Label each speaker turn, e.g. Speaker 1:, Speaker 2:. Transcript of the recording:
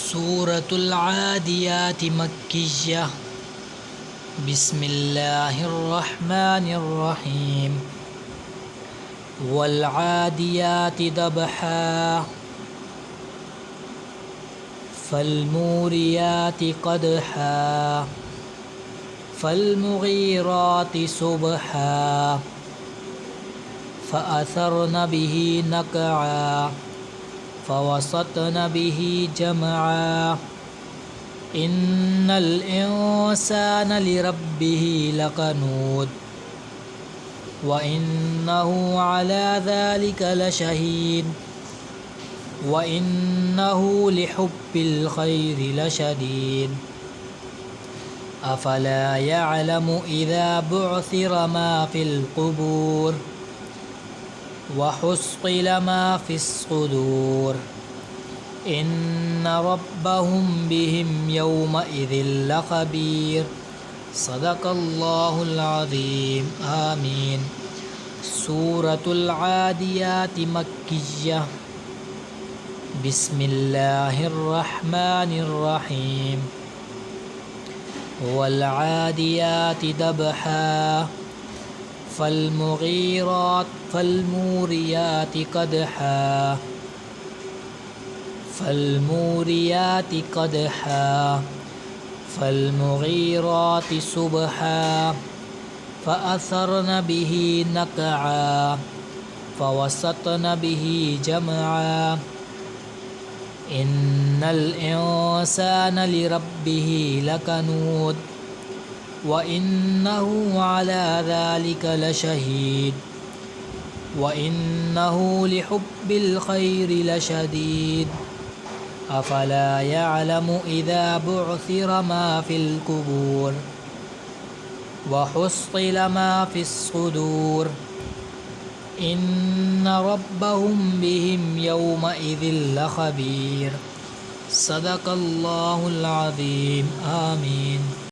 Speaker 1: सूरतुल आदियात मक्किय्या। बिस्मिल्लाहिर्रहमानिर्रहीम। वल आदियाति दबहा फल्मूरियाति क़दहा फल्मुगीराति सुबहा फ़असरन बिही नक़आ फ़वसतन बिही जमआ। इन्नल इंसान लिरब्बिही लकनूद व इन्नहु अला ज़ालिका लशहीद व इन्नहु लिहुब्बिल खैरि लशदीद। अफला यअलमु इज़ा बुअसिर मा फ़िल क़ुबूर व हुस्क़िल मा फ़िस्सुदूर। इन्न रब्बहुम बिहिम यौमइज़िन लख़बीर। सदक़ल्लाहुल अज़ीम। आमीन। सूरतुल आदियाति मक्किय्या। बिस्मिल्लाहिर्रहमानिर्रहीम। वल आदियाति दबहा फल्मूरियाति क़दहा फल्मूरियाति क़दहा फल्मुगीराति सुबहा फ़असरन बिही नक़आ फ़वसतन बिही जमआ। इन्नल इंसान लिरब्बिही लकनूद व इन्नहु अला ज़ालिका लशहीद व इन्नहु लिहुब्बिल खैरि लशदीद। अफला यअलमु इज़ा बुअसिर मा फ़िल क़ुबूर व हुस्क़िल मा फ़िस्सुदूर। इन्न रब्बहुम बिहिम यौमइज़िन लख़बीर। सदक़ल्लाहुल अज़ीम। आमीन।